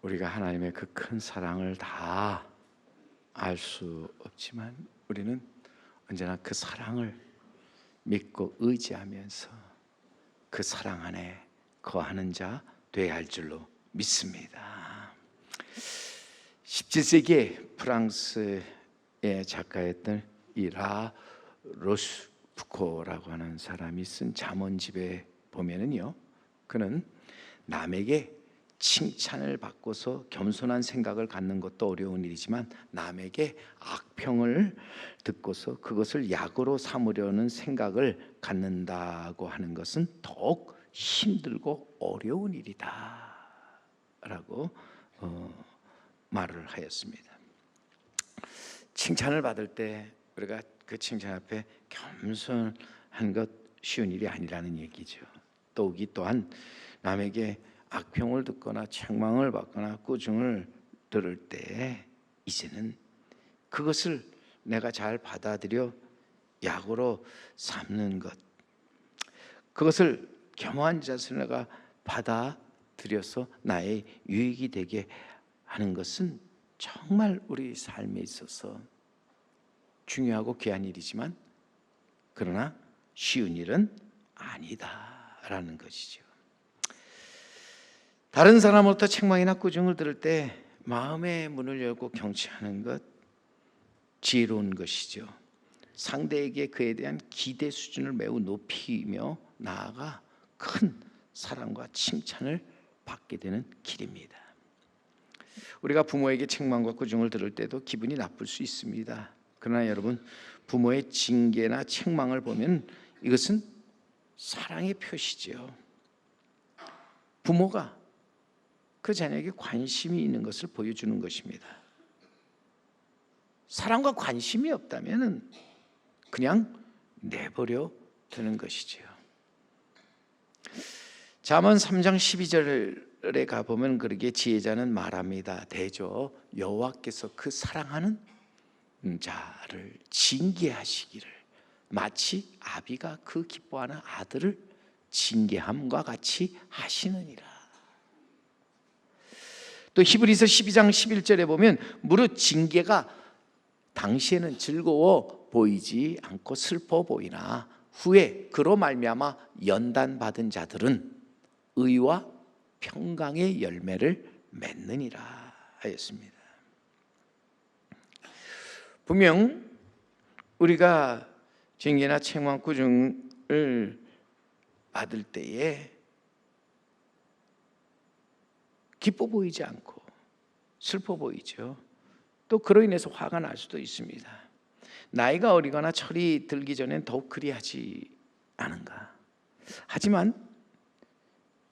우리가 하나님의 그 큰 사랑을 다 알 수 없지만 우리는 언제나 그 사랑을 믿고 의지하면서 그 사랑 안에 거하는 자 되어야 할 줄로 믿습니다. 17세기에 프랑스의 작가였던 이라 로슈푸코라고 하는 사람이 쓴 잠언집에 보면은요, 그는 남에게 칭찬을 받고서 겸손한 생각을 갖는 것도 어려운 일이지만 남에게 악평을 듣고서 그것을 약으로 삼으려는 생각을 갖는다고 하는 것은 더욱 힘들고 어려운 일이다 라고 말을 하였습니다. 칭찬을 받을 때 우리가 그 칭찬 앞에 겸손한 것 쉬운 일이 아니라는 얘기죠. 또기 또한 남에게 악평을 듣거나 책망을 받거나 꾸중을 들을 때 이제는 그것을 내가 잘 받아들여 약으로 삼는 것, 그것을 겸허한 자세로 내가 받아들여서 나의 유익이 되게 하는 것은 정말 우리 삶에 있어서 중요하고 귀한 일이지만 그러나 쉬운 일은 아니다라는 것이죠. 다른 사람으로부터 책망이나 꾸중을 들을 때 마음의 문을 열고 경청하는 것 지혜로운 것이죠. 상대에게 그에 대한 기대 수준을 매우 높이며 나아가 큰 사랑과 칭찬을 받게 되는 길입니다. 우리가 부모에게 책망과 꾸중을 들을 때도 기분이 나쁠 수 있습니다. 그러나 여러분, 부모의 징계나 책망을 보면 이것은 사랑의 표시죠. 부모가 그 자녀에게 관심이 있는 것을 보여주는 것입니다. 사랑과 관심이 없다면 그냥 내버려 두는 것이죠. 잠언 3장 12절에 가보면 그렇게 지혜자는 말합니다. 대저 여호와께서 그 사랑하는 자를 징계하시기를 마치 아비가 그 기뻐하는 아들을 징계함과 같이 하시느니라. 또 히브리서 12장 11절에 보면 무릇 징계가 당시에는 즐거워 보이지 않고 슬퍼 보이나 후에 그로 말미암아 연단받은 자들은 의와 평강의 열매를 맺느니라 하였습니다. 분명 우리가 징계나 책망 꾸중을 받을 때에 기뻐 보이지 않고 슬퍼 보이죠. 또 그로 인해서 화가 날 수도 있습니다. 나이가 어리거나 철이 들기 전엔 더욱 그리하지 않은가. 하지만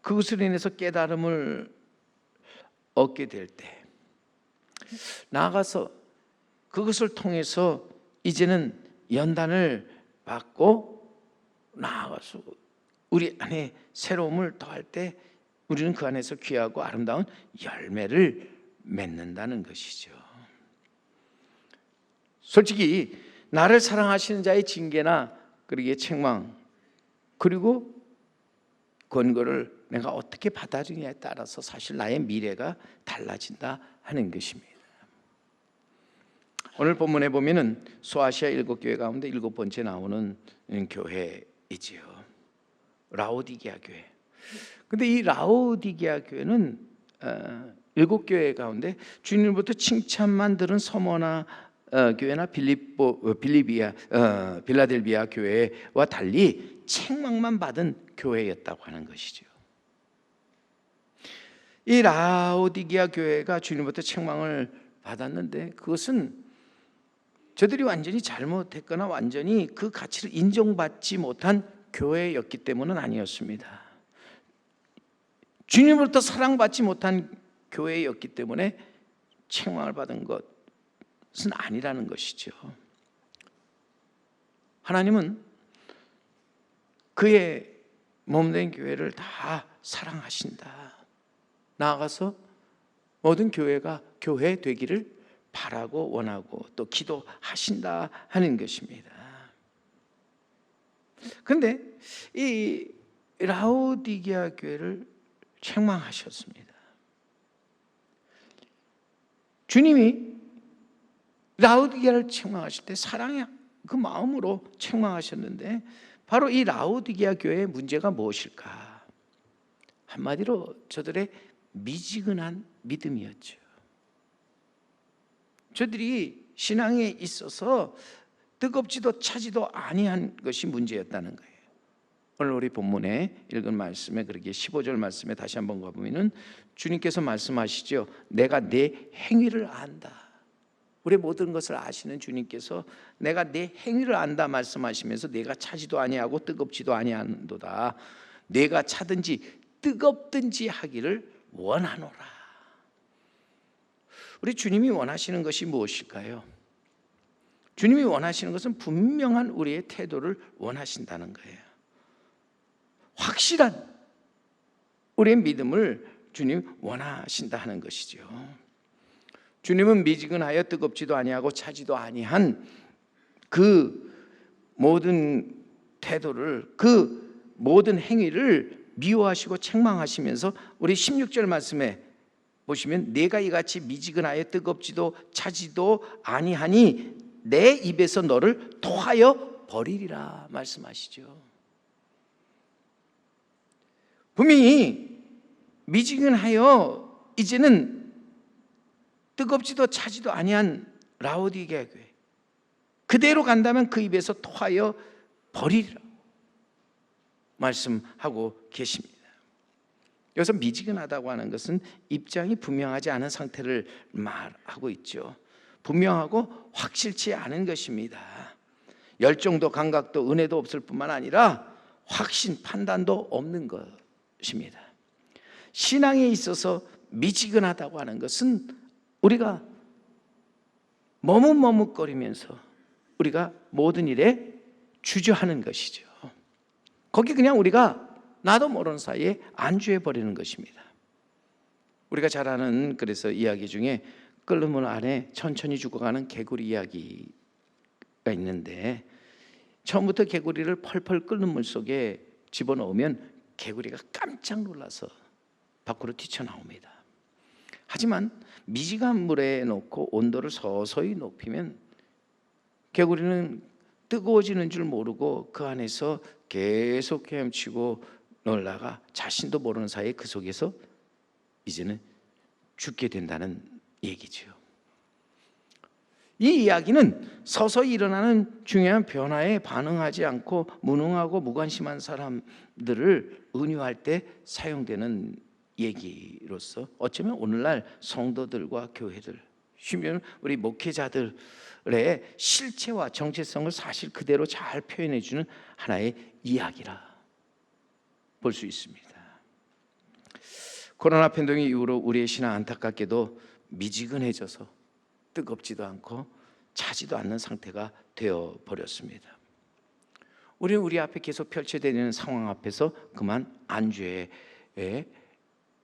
그것으로 인해서 깨달음을 얻게 될 때 나아가서 그것을 통해서 이제는 연단을 받고 나아가서 우리 안에 새로움을 더할 때 우리는 그 안에서 귀하고 아름다운 열매를 맺는다는 것이죠. 솔직히 나를 사랑하시는 자의 징계나 그리고 책망 그리고 권고를 내가 어떻게 받아들이냐에 따라서 사실 나의 미래가 달라진다 하는 것입니다. 오늘 본문에 보면은 소아시아 7교회 가운데 7번째 나오는 교회이지요. 라오디게아 교회. 근데 이 라오디게아 교회는 7교회 가운데 주님으로부터 칭찬만 들은 서머나 교회나 빌라델비아 교회와 달리 책망만 받은 교회였다고 하는 것이죠. 이 라오디게아 교회가 주님으로부터 책망을 받았는데 그것은 저들이 완전히 잘못했거나 완전히 그 가치를 인정받지 못한 교회였기 때문은 아니었습니다. 주님으로부터 사랑받지 못한 교회였기 때문에 책망을 받은 것은 아니라는 것이죠. 하나님은 그의 몸된 교회를 다 사랑하신다. 나아가서 모든 교회가 교회 되기를 바라고 원하고 또 기도하신다 하는 것입니다. 그런데 이 라오디게아 교회를 책망하셨습니다. 주님이 라오디게아를 책망하실 때 사랑의 그 마음으로 책망하셨는데 바로 이 라오디게아 교회의 문제가 무엇일까? 한마디로 저들의 미지근한 믿음이었죠. 저들이 신앙에 있어서 뜨겁지도 차지도 아니한 것이 문제였다는 거예요. 오늘 우리 본문에 읽은 말씀에 그렇게 15절 말씀에 다시 한번 가보면은 주님께서 말씀하시죠. 내가 내 행위를 안다. 우리 모든 것을 아시는 주님께서 내가 내 행위를 안다 말씀하시면서 내가 차지도 아니하고 뜨겁지도 아니한도다. 내가 차든지 뜨겁든지 하기를 원하노라. 우리 주님이 원하시는 것이 무엇일까요? 주님이 원하시는 것은 분명한 우리의 태도를 원하신다는 거예요. 확실한 우리의 믿음을 주님 원하신다 하는 것이죠. 주님은 미지근하여 뜨겁지도 아니하고 차지도 아니한 그 모든 태도를, 그 모든 행위를 미워하시고 책망하시면서 우리 16절 말씀에 보시면 내가 이같이 미지근하여 뜨겁지도 차지도 아니하니 내 입에서 너를 토하여 버리리라 말씀하시죠. 분명히 미지근하여 이제는 뜨겁지도 차지도 아니한 라오디게아 교회, 그대로 간다면 그 입에서 토하여 버리리라 말씀하고 계십니다. 여기서 미지근하다고 하는 것은 입장이 분명하지 않은 상태를 말하고 있죠. 분명하고 확실치 않은 것입니다. 열정도 감각도 은혜도 없을 뿐만 아니라 확신, 판단도 없는 것입니다. 신앙에 있어서 미지근하다고 하는 것은 우리가 머뭇머뭇거리면서 우리가 모든 일에 주저하는 것이죠. 거기 그냥 우리가 나도 모르는 사이에 안주해 버리는 것입니다. 우리가 잘 아는 그래서 이야기 중에 끓는 물 안에 천천히 죽어가는 개구리 이야기가 있는데 처음부터 개구리를 펄펄 끓는 물 속에 집어넣으면 개구리가 깜짝 놀라서 밖으로 뛰쳐나옵니다. 하지만 미지근한 물에 넣고 온도를 서서히 높이면 개구리는 뜨거워지는 줄 모르고 그 안에서 계속 헤엄치고 놀다가 자신도 모르는 사이에 그 속에서 이제는 죽게 된다는 얘기죠. 이 이야기는 서서히 일어나는 중요한 변화에 반응하지 않고 무능하고 무관심한 사람들을 은유할 때 사용되는 얘기로서 어쩌면 오늘날 성도들과 교회들, 심지어는 우리 목회자들의 실체와 정체성을 사실 그대로 잘 표현해 주는 하나의 이야기라 볼 수 있습니다. 코로나 팬데믹 이후로 우리의 신앙 안타깝게도 미지근해져서 뜨겁지도 않고 차지도 않는 상태가 되어 버렸습니다. 우리는 우리 앞에 계속 펼쳐지는 상황 앞에서 그만 안주해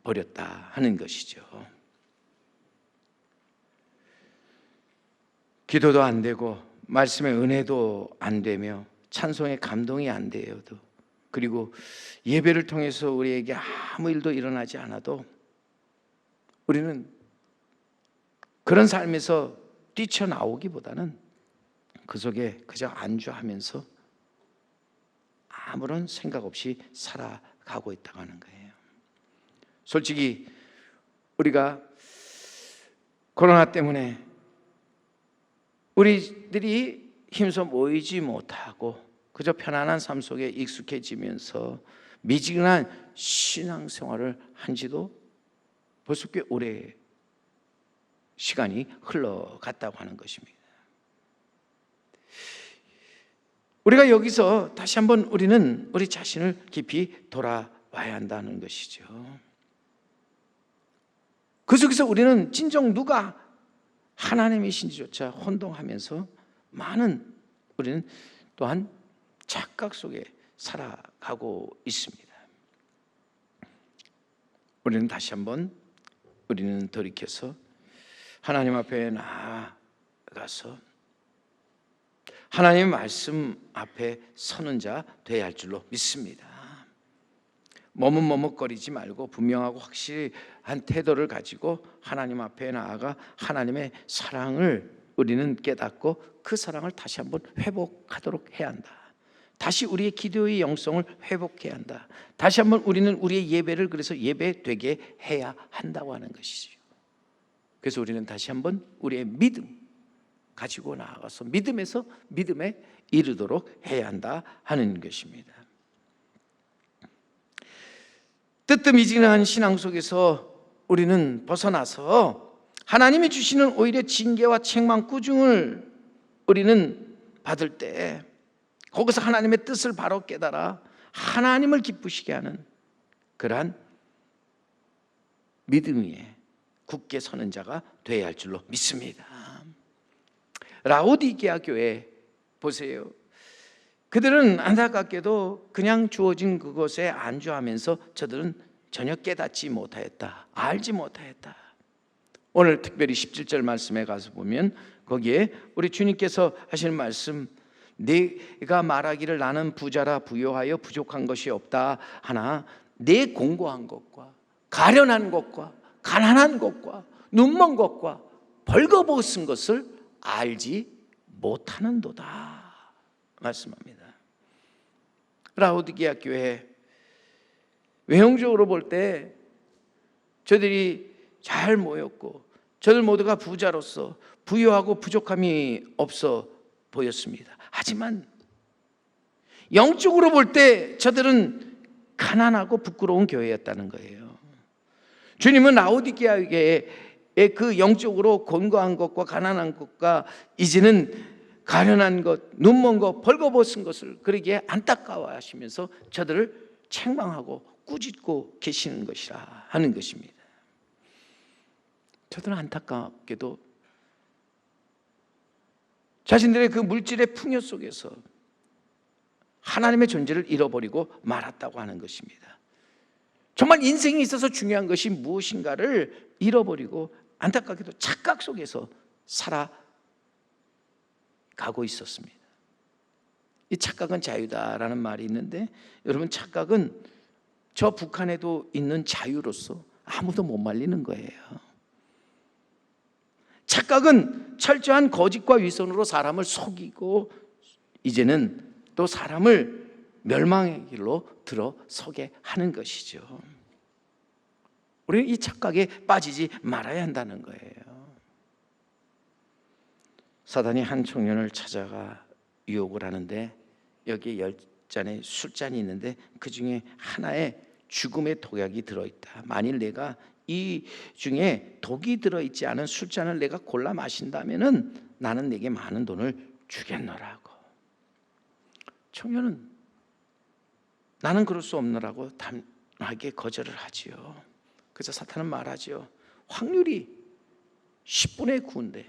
버렸다 하는 것이죠. 기도도 안 되고 말씀의 은혜도 안 되며 찬송의 감동이 안 되어도, 그리고 예배를 통해서 우리에게 아무 일도 일어나지 않아도 우리는 그런 삶에서 뛰쳐나오기보다는 그 속에 그저 안주하면서 아무런 생각 없이 살아가고 있다고 하는 거예요. 솔직히 우리가 코로나 때문에 우리들이 힘써 모이지 못하고 그저 편안한 삶 속에 익숙해지면서 미지근한 신앙생활을 한 지도 벌써 꽤 오래 시간이 흘러갔다고 하는 것입니다. 우리가 여기서 다시 한번 우리는 우리 자신을 깊이 돌아봐야 한다는 것이죠. 그 속에서 우리는 진정 누가 하나님이신지조차 혼동하면서 많은 우리는 또한 착각 속에 살아가고 있습니다. 우리는 다시 한번 우리는 돌이켜서 하나님 앞에 나아가서 하나님의 말씀 앞에 서는 자 되어야 할 줄로 믿습니다. 머뭇머뭇거리지 말고 분명하고 확실한 태도를 가지고 하나님 앞에 나아가 하나님의 사랑을 우리는 깨닫고 그 사랑을 다시 한번 회복하도록 해야 한다. 다시 우리의 기도의 영성을 회복해야 한다. 다시 한번 우리는 우리의 예배를 그래서 예배되게 해야 한다고 하는 것이죠. 그래서 우리는 다시 한번 우리의 믿음 가지고 나아가서 믿음에서 믿음에 이르도록 해야 한다 하는 것입니다. 뜨뜻미지근한 신앙 속에서 우리는 벗어나서 하나님이 주시는 오히려 징계와 책망, 꾸중을 우리는 받을 때 거기서 하나님의 뜻을 바로 깨달아 하나님을 기쁘시게 하는 그러한 믿음 위에 굳게 서는 자가 되어야 할 줄로 믿습니다. 라오디게아 교회 보세요. 그들은 안타깝게도 그냥 주어진 그것에 안주하면서 저들은 전혀 깨닫지 못하였다. 알지 못하였다. 오늘 특별히 17절 말씀에 가서 보면 거기에 우리 주님께서 하시는 말씀, 내가 말하기를 나는 부자라 부요하여 부족한 것이 없다 하나 내 공고한 것과 가련한 것과 가난한 것과 눈먼 것과 벌거벗은 것을 알지 못하는도다 말씀합니다. 라오디게아 교회 외형적으로 볼 때 저들이 잘 모였고 저들 모두가 부자로서 부유하고 부족함이 없어 보였습니다. 하지만 영적으로 볼 때 저들은 가난하고 부끄러운 교회였다는 거예요. 주님은 라오디게아 교회의 그 영적으로 곤고한 것과 가난한 것과 이제는 가련한 것, 눈먼 것, 벌거벗은 것을 그러기에 안타까워하시면서 저들을 책망하고 꾸짖고 계시는 것이라 하는 것입니다. 저들은 안타깝게도 자신들의 그 물질의 풍요 속에서 하나님의 존재를 잃어버리고 말았다고 하는 것입니다. 정말 인생에 있어서 중요한 것이 무엇인가를 잃어버리고 안타깝게도 착각 속에서 살아가고 있었습니다. 이 착각은 자유다라는 말이 있는데 여러분, 착각은 저 북한에도 있는 자유로서 아무도 못 말리는 거예요. 착각은 철저한 거짓과 위선으로 사람을 속이고 이제는 또 사람을 멸망의 길로 들어서게 하는 것이죠. 우리는 이 착각에 빠지지 말아야 한다는 거예요. 사단이 한 청년을 찾아가 유혹을 하는데 여기에 10잔의 술잔이 있는데 그 중에 하나에 죽음의 독약이 들어있다. 만일 내가 이 중에 독이 들어있지 않은 술잔을 내가 골라 마신다면은 나는 내게 많은 돈을 주겠노라고. 청년은 나는 그럴 수 없노라고 단호하게 거절을 하지요. 그래서 사탄은 말하지요. 확률이 10분의 9인데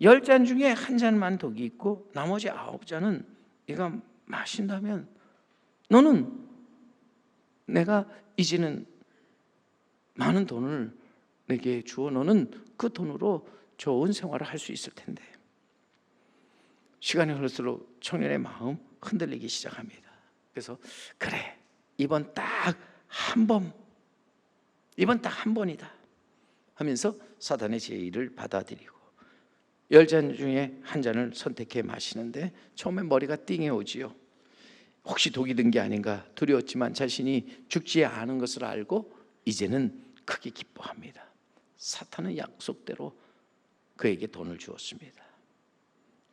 10잔 중에 한 잔만 독이 있고 나머지 9잔은 네가 마신다면 너는 내가 이제는 많은 돈을 내게 주어 너는 그 돈으로 좋은 생활을 할 수 있을 텐데. 시간이 흐를수록 청년의 마음 흔들리기 시작합니다. 그래서 그래, 이번 딱 한 번이다 하면서 사단의 제의를 받아들이고 10잔 중에 한 잔을 선택해 마시는데 처음에 머리가 띵해 오지요. 혹시 독이 든 게 아닌가 두려웠지만 자신이 죽지 않은 것을 알고 이제는 크게 기뻐합니다. 사탄은 약속대로 그에게 돈을 주었습니다.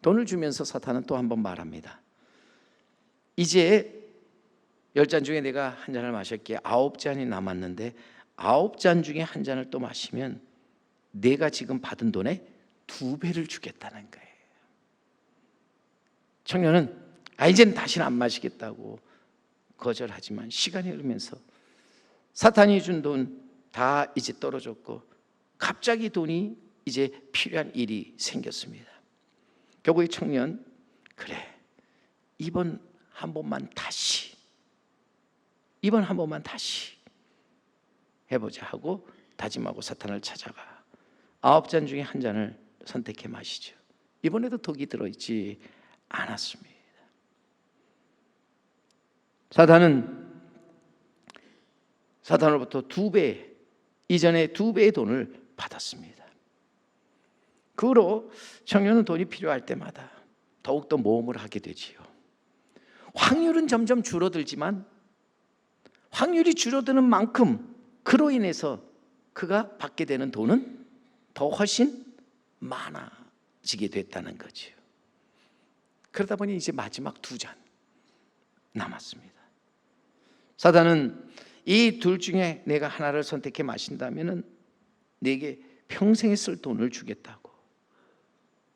돈을 주면서 사탄은 또 한 번 말합니다. 이제 10잔 중에 내가 한 잔을 마실게 9잔이 남았는데 9잔 중에 한 잔을 또 마시면 내가 지금 받은 돈의 2배를 주겠다는 거예요. 청년은 이제는 다시는 안 마시겠다고 거절하지만 시간이 흐르면서 사탄이 준 돈 다 이제 떨어졌고 갑자기 돈이 이제 필요한 일이 생겼습니다. 결국 이 청년, 그래, 이번 한 번만 다시 해보자 하고 다짐하고 사탄을 찾아가 9잔 중에 한 잔을 선택해 마시죠. 이번에도 독이 들어있지 않았습니다. 사탄은 사탄으로부터 2배, 이전에 2배의 돈을 받았습니다. 그 후로 청년은 돈이 필요할 때마다 더욱더 모험을 하게 되지요. 확률은 점점 줄어들지만 확률이 줄어드는 만큼 그로 인해서 그가 받게 되는 돈은 더 훨씬 많아지게 됐다는 거지요. 그러다 보니 이제 마지막 2잔 남았습니다. 사단은 이 둘 중에 내가 하나를 선택해 마신다면 내게 평생에 쓸 돈을 주겠다고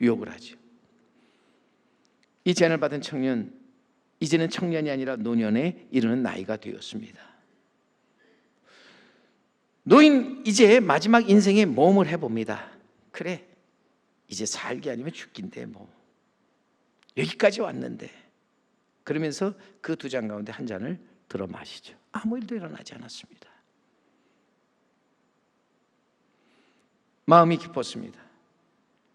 유혹을 하죠. 이 제안을 받은 청년, 이제는 청년이 아니라 노년에 이르는 나이가 되었습니다. 노인 이제 마지막 인생의 모험을 해봅니다. 그래, 이제 살기 아니면 죽긴데 뭐 여기까지 왔는데, 그러면서 그 2잔 가운데 한 잔을 들어 마시죠. 아무 일도 일어나지 않았습니다. 마음이 깊었습니다.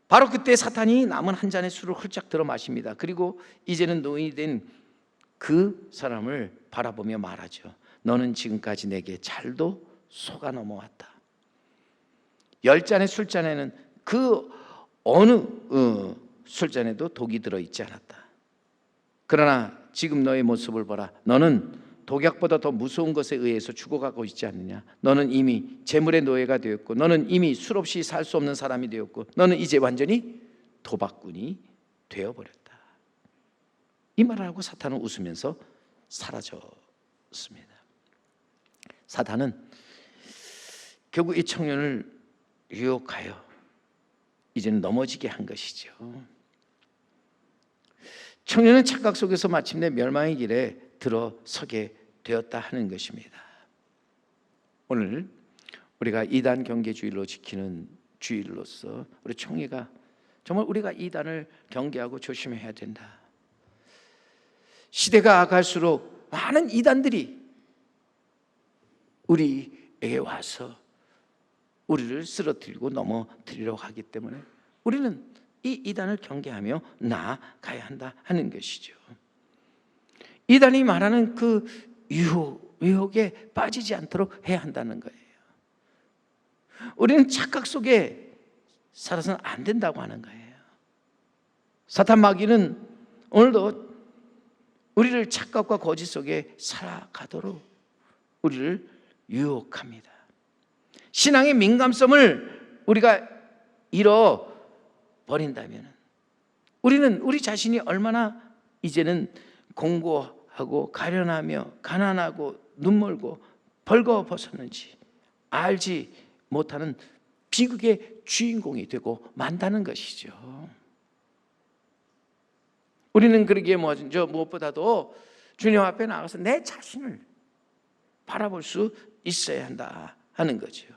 바로 그때 사탄이 남은 한 잔의 술을 홀짝 들어 마십니다. 그리고 이제는 노인이 된 그 사람을 바라보며 말하죠. 너는 지금까지 내게 잘도 속아 넘어왔다. 10잔의 술잔에는 그 어느 술잔에도 독이 들어있지 않았다. 그러나 지금 너의 모습을 보라. 너는 독약보다 더 무서운 것에 의해서 죽어가고 있지 않느냐. 너는 이미 재물의 노예가 되었고, 너는 이미 술 없이 살 수 없는 사람이 되었고, 너는 이제 완전히 도박꾼이 되어버렸다. 이 말을 하고 사탄은 웃으면서 사라졌습니다. 사탄은 결국 이 청년을 유혹하여 이제는 넘어지게 한 것이죠. 청년은 착각 속에서 마침내 멸망의 길에 들어서게 되었다 하는 것입니다. 오늘 우리가 이단 경계주의로 지키는 주일로서 우리 총회가 정말 우리가 이단을 경계하고 조심해야 된다. 시대가 갈수록 많은 이단들이 우리에게 와서 우리를 쓰러뜨리고 넘어뜨리려고 하기 때문에 우리는 이 이단을 경계하며 나아가야 한다 하는 것이죠. 이단이 말하는 그 유혹에 빠지지 않도록 해야 한다는 거예요. 우리는 착각 속에 살아서는 안 된다고 하는 거예요. 사탄 마귀는 오늘도 우리를 착각과 거짓 속에 살아가도록 우리를 유혹합니다. 신앙의 민감성을 우리가 잃어버린다면 우리는 우리 자신이 얼마나 이제는 공고하고 가련하며 가난하고 눈멀고 벌거벗었는지 알지 못하는 비극의 주인공이 되고 만다는 것이죠. 우리는 그러기에 먼저 무엇보다도 주님 앞에 나가서 내 자신을 바라볼 수 있어야 한다 하는 거죠.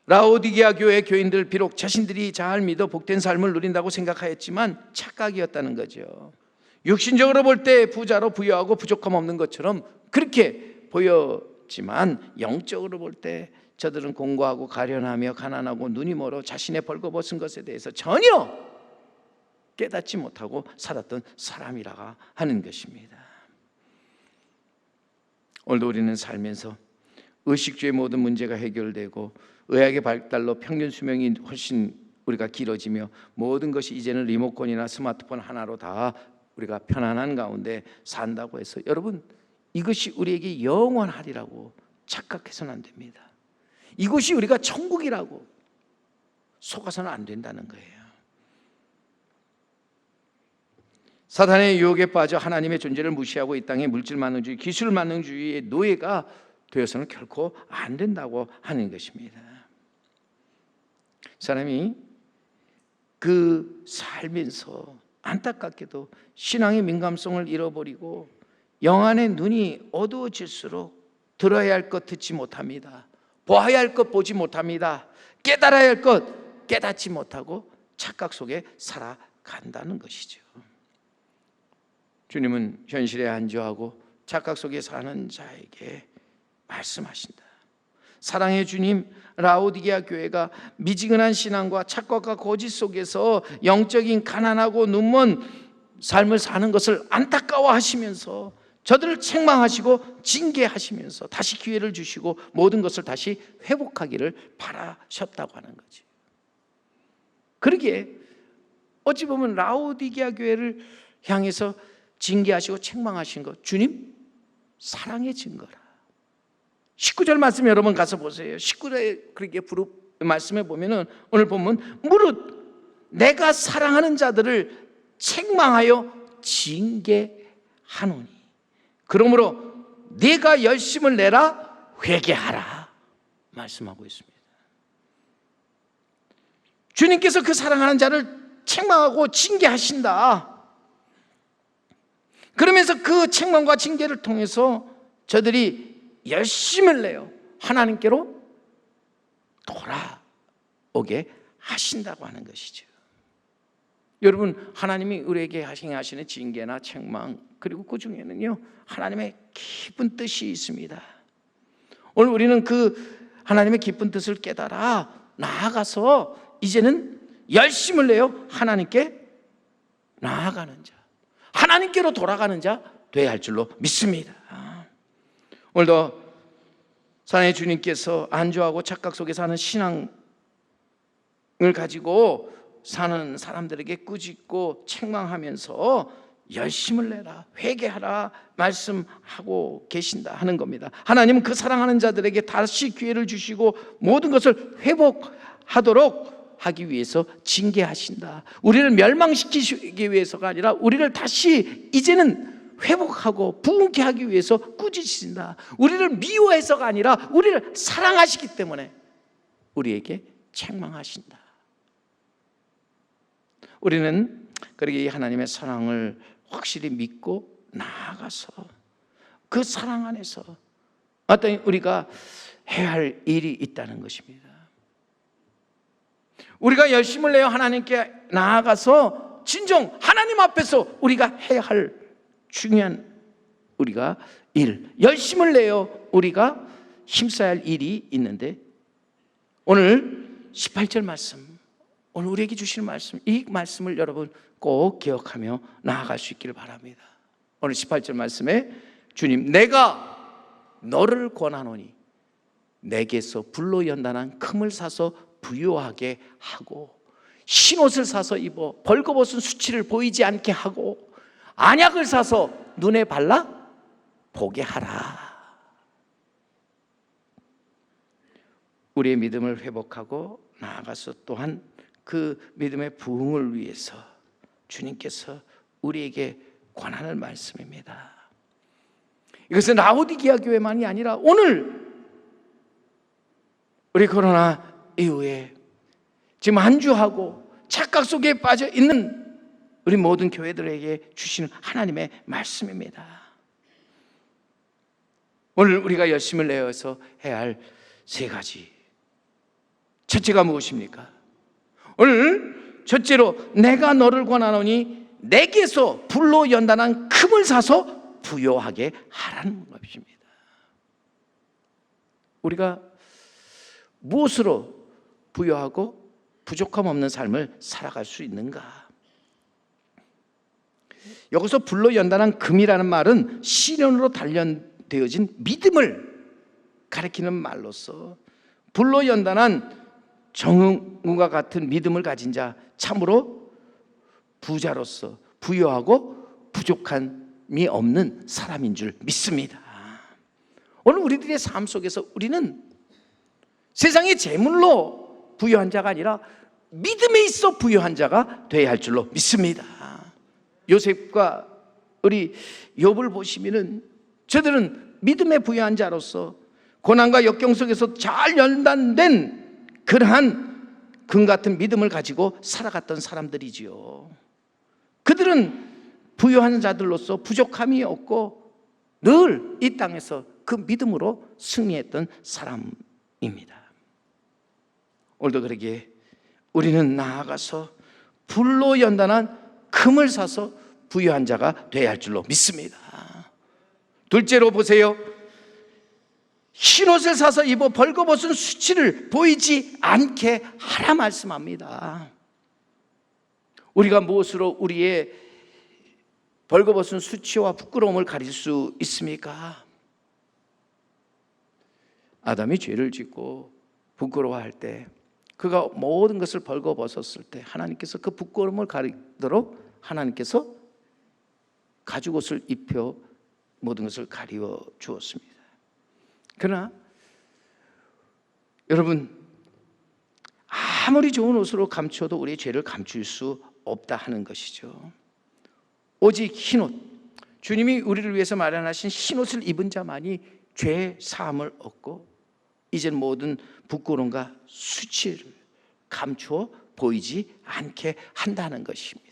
라오디게아 교회 교인들 비록 자신들이 잘 믿어 복된 삶을 누린다고 생각하였지만 착각이었다는 거죠. 육신적으로 볼 때 부자로 부유하고 부족함 없는 것처럼 그렇게 보였지만 영적으로 볼 때 저들은 공고하고 가련하며 가난하고 눈이 멀어 자신의 벌거벗은 것에 대해서 전혀 깨닫지 못하고 살았던 사람이라 하는 것입니다. 오늘도 우리는 살면서 의식주의 모든 문제가 해결되고 의학의 발달로 평균 수명이 훨씬 우리가 길어지며 모든 것이 이제는 리모컨이나 스마트폰 하나로 다 우리가 편안한 가운데 산다고 해서 여러분 이것이 우리에게 영원하리라고 착각해서는 안 됩니다. 이것이 우리가 천국이라고 속아서는 안 된다는 거예요. 사탄의 유혹에 빠져 하나님의 존재를 무시하고 이 땅의 물질만능주의, 기술만능주의의 노예가 되어서는 결코 안 된다고 하는 것입니다. 사람이 그 살면서 안타깝게도 신앙의 민감성을 잃어버리고 영안의 눈이 어두워질수록 들어야 할 것 듣지 못합니다. 보아야 할 것 보지 못합니다. 깨달아야 할 것 깨닫지 못하고 착각 속에 살아간다는 것이죠. 주님은 현실에 안주하고 착각 속에 사는 자에게 말씀하신다. 사랑의 주님, 라오디게아 교회가 미지근한 신앙과 착각과 거짓 속에서 영적인 가난하고 눈먼 삶을 사는 것을 안타까워하시면서 저들을 책망하시고 징계하시면서 다시 기회를 주시고 모든 것을 다시 회복하기를 바라셨다고 하는 거지. 그러기에 어찌 보면 라오디게아 교회를 향해서 징계하시고 책망하신 것, 주님 사랑의 증거라. 19절 말씀 여러분 가서 보세요. 19절에 그렇게 말씀에 보면은 오늘 보면 무릇 내가 사랑하는 자들을 책망하여 징계하노니 그러므로 네가 열심을 내라 회개하라 말씀하고 있습니다. 주님께서 그 사랑하는 자를 책망하고 징계하신다. 그러면서 그 책망과 징계를 통해서 저들이 열심을 내어 하나님께로 돌아오게 하신다고 하는 것이죠. 여러분, 하나님이 우리에게 하시는 징계나 책망, 그리고 그 중에는요 하나님의 깊은 뜻이 있습니다. 오늘 우리는 그 하나님의 깊은 뜻을 깨달아 나아가서 이제는 열심을 내어 하나님께 나아가는 자, 하나님께로 돌아가는 자 되어야 할 줄로 믿습니다. 오늘도 사랑의 주님께서 안주하고 착각 속에 사는 신앙을 가지고 사는 사람들에게 꾸짖고 책망하면서 열심을 내라 회개하라 말씀하고 계신다 하는 겁니다. 하나님은 그 사랑하는 자들에게 다시 기회를 주시고 모든 것을 회복하도록 하기 위해서 징계하신다. 우리를 멸망시키기 위해서가 아니라 우리를 다시 이제는 회복하고 부흥케 하기 위해서 꾸짖으신다. 우리를 미워해서가 아니라 우리를 사랑하시기 때문에 우리에게 책망하신다. 우리는 그러기에 하나님의 사랑을 확실히 믿고 나아가서 그 사랑 안에서 어떤 우리가 해야 할 일이 있다는 것입니다. 우리가 열심을 내어 하나님께 나아가서 진정 하나님 앞에서 우리가 해야 할 중요한 우리가 열심을 내어 우리가 힘써야 할 일이 있는데 오늘 18절 말씀, 오늘 우리에게 주시는 말씀, 이 말씀을 여러분 꼭 기억하며 나아갈 수 있기를 바랍니다. 오늘 18절 말씀에 주님 내가 너를 권하노니 내게서 불로 연단한 금을 사서 부요하게 하고 흰옷을 사서 입어 벌거벗은 수치를 보이지 않게 하고 안약을 사서 눈에 발라 보게 하라. 우리의 믿음을 회복하고 나아가서 또한 그 믿음의 부흥을 위해서 주님께서 우리에게 권하는 말씀입니다. 이것은 라오디게아 교회만이 아니라 오늘 우리 코로나 이후에 지금 안주하고 착각 속에 빠져 있는 우리 모든 교회들에게 주시는 하나님의 말씀입니다. 오늘 우리가 열심을 내어서 해야 할 세 가지. 첫째가 무엇입니까? 오늘 첫째로 내가 너를 권하노니 내게서 불로 연단한 금을 사서 부요하게 하라는 것입니다. 우리가 무엇으로 부요하고 부족함 없는 삶을 살아갈 수 있는가? 여기서 불로 연단한 금이라는 말은 시련으로 단련되어진 믿음을 가리키는 말로서 불로 연단한 정금과 같은 믿음을 가진 자, 참으로 부자로서 부유하고 부족함이 없는 사람인 줄 믿습니다. 오늘 우리들의 삶 속에서 우리는 세상의 재물로 부유한 자가 아니라 믿음에 있어 부유한 자가 되어야 할 줄로 믿습니다. 요셉과 우리 욥을 보시면은 저들은 믿음에 부유한 자로서 고난과 역경 속에서 잘 연단된 그러한 금 같은 믿음을 가지고 살아갔던 사람들이지요. 그들은 부유한 자들로서 부족함이 없고 늘 이 땅에서 그 믿음으로 승리했던 사람입니다. 오늘도 그러기에 우리는 나아가서 불로 연단한 금을 사서 부유한 자가 되어야 할 줄로 믿습니다. 둘째로 보세요. 흰옷을 사서 입어 벌거벗은 수치를 보이지 않게 하라 말씀합니다. 우리가 무엇으로 우리의 벌거벗은 수치와 부끄러움을 가릴 수 있습니까? 아담이 죄를 짓고 부끄러워할 때, 그가 모든 것을 벌거벗었을 때 하나님께서 그 부끄러움을 가리도록 하나님께서 가죽옷을 입혀 모든 것을 가리워 주었습니다. 그러나 여러분, 아무리 좋은 옷으로 감춰도 우리의 죄를 감출 수 없다 하는 것이죠. 오직 흰옷, 주님이 우리를 위해서 마련하신 흰옷을 입은 자만이 죄 사함을 얻고 이젠 모든 부끄러움과 수치를 감추어 보이지 않게 한다는 것입니다.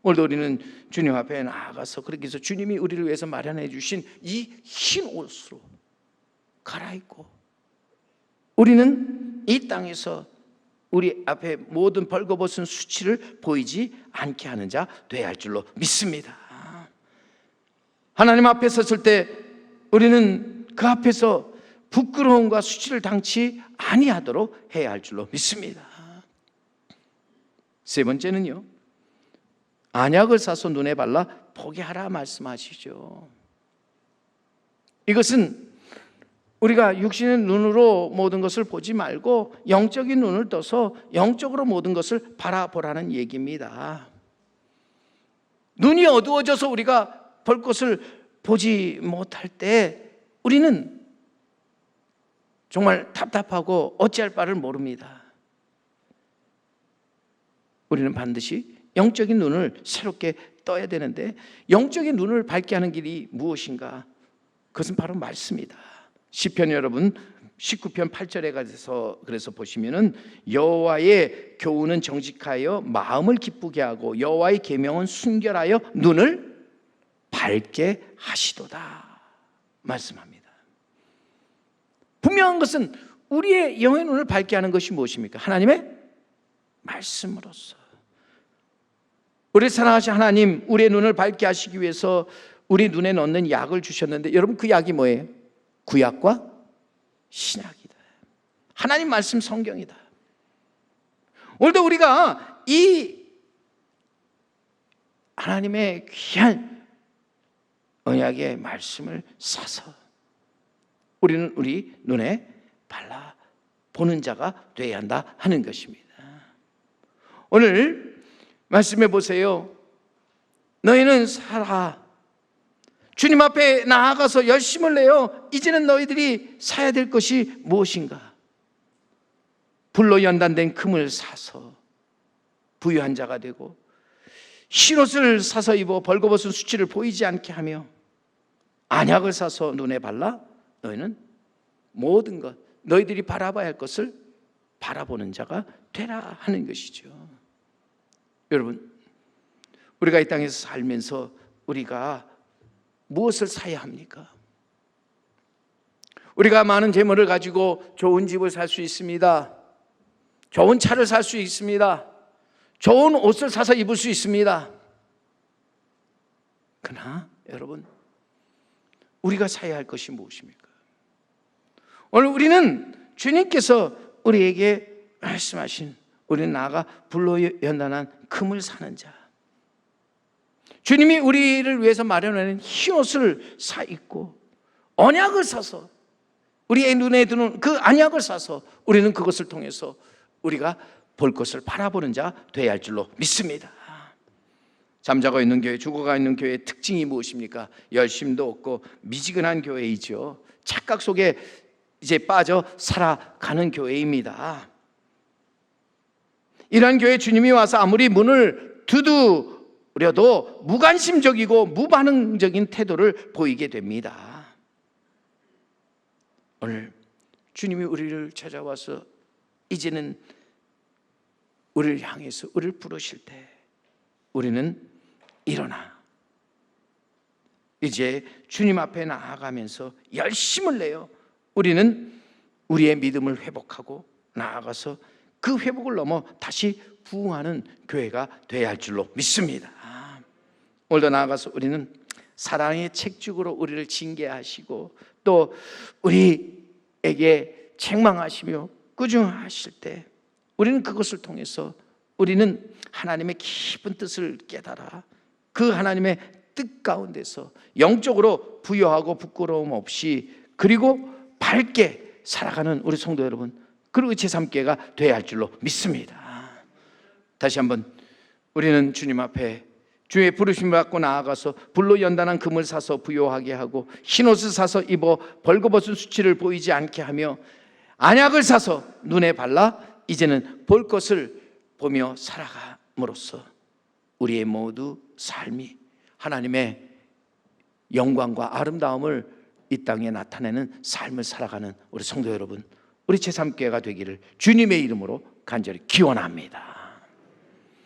오늘도 우리는 주님 앞에 나아가서 그렇게 해서 주님이 우리를 위해서 마련해 주신 이 흰 옷으로 갈아입고 우리는 이 땅에서 우리 앞에 모든 벌거벗은 수치를 보이지 않게 하는 자 되어야 할 줄로 믿습니다. 하나님 앞에 섰을 때 우리는 그 앞에서 부끄러움과 수치를 당치 아니하도록 해야 할 줄로 믿습니다. 세 번째는요, 안약을 사서 눈에 발라 보게 하라 말씀하시죠. 이것은 우리가 육신의 눈으로 모든 것을 보지 말고 영적인 눈을 떠서 영적으로 모든 것을 바라보라는 얘기입니다. 눈이 어두워져서 우리가 볼 것을 보지 못할 때 우리는 정말 답답하고 어찌할 바를 모릅니다. 우리는 반드시 영적인 눈을 새롭게 떠야 되는데, 영적인 눈을 밝게 하는 길이 무엇인가? 그것은 바로 말씀이다. 시편 여러분 19편 8절에 가서 그래서 보시면은 여호와의 교훈은 정직하여 마음을 기쁘게 하고 여호와의 계명은 순결하여 눈을 밝게 하시도다 말씀합니다. 분명한 것은 우리의 영의 눈을 밝게 하는 것이 무엇입니까? 하나님의 말씀으로서. 우리 사랑하신 하나님, 우리의 눈을 밝게 하시기 위해서 우리 눈에 넣는 약을 주셨는데, 여러분 그 약이 뭐예요? 구약과 신약이다. 하나님 말씀 성경이다. 오늘도 우리가 이 하나님의 귀한 언약의 말씀을 사서 우리는 우리 눈에 발라 보는 자가 되어야 한다 하는 것입니다. 오늘 말씀해 보세요. 너희는 살아. 주님 앞에 나아가서 열심을 내어 이제는 너희들이 사야 될 것이 무엇인가? 불로 연단된 금을 사서 부유한 자가 되고 흰옷을 사서 입어 벌거벗은 수치를 보이지 않게 하며 안약을 사서 눈에 발라 너희는 모든 것, 너희들이 바라봐야 할 것을 바라보는 자가 되라 하는 것이죠. 여러분, 우리가 이 땅에서 살면서 우리가 무엇을 사야 합니까? 우리가 많은 재물을 가지고 좋은 집을 살 수 있습니다. 좋은 차를 살 수 있습니다. 좋은 옷을 사서 입을 수 있습니다. 그러나 여러분, 우리가 사야 할 것이 무엇입니까? 오늘 우리는 주님께서 우리에게 말씀하신, 우리는 나아가 불로 연단한 금을 사는 자, 주님이 우리를 위해서 마련하는 흰옷을 사 입고 언약을 사서 우리의 눈에 드는 그 언약을 사서 우리는 그것을 통해서 우리가 볼 것을 바라보는 자 되어야 할 줄로 믿습니다. 잠자고 있는 교회, 죽어가 있는 교회의 특징이 무엇입니까? 열심도 없고 미지근한 교회이죠. 착각 속에 이제 빠져 살아가는 교회입니다. 이러한 교회 주님이 와서 아무리 문을 두드려도 무관심적이고 무반응적인 태도를 보이게 됩니다. 오늘 주님이 우리를 찾아와서 이제는 우리를 향해서 우리를 부르실 때 우리는 일어나 이제 주님 앞에 나아가면서 열심을 내어 우리는 우리의 믿음을 회복하고 나아가서 그 회복을 넘어 다시 부흥하는 교회가 되어야 할 줄로 믿습니다. 오늘도 나아가서 우리는 사랑의 책찍으로 우리를 징계하시고 또 우리에게 책망하시며 꾸중하실 때 우리는 그것을 통해서 우리는 하나님의 깊은 뜻을 깨달아 그 하나님의 뜻 가운데서 영적으로 부유하고 부끄러움 없이 그리고 밝게 살아가는 우리 성도 여러분, 그리고 제3계가 돼야 할 줄로 믿습니다. 다시 한번 우리는 주님 앞에 주의 부르심을 받고 나아가서 불로 연단한 금을 사서 부요하게 하고 흰옷을 사서 입어 벌거벗은 수치를 보이지 않게 하며 안약을 사서 눈에 발라 이제는 볼 것을 보며 살아감으로써 우리의 모두 삶이 하나님의 영광과 아름다움을 이 땅에 나타내는 삶을 살아가는 우리 성도 여러분, 우리 제3계가 되기를 주님의 이름으로 간절히 기원합니다.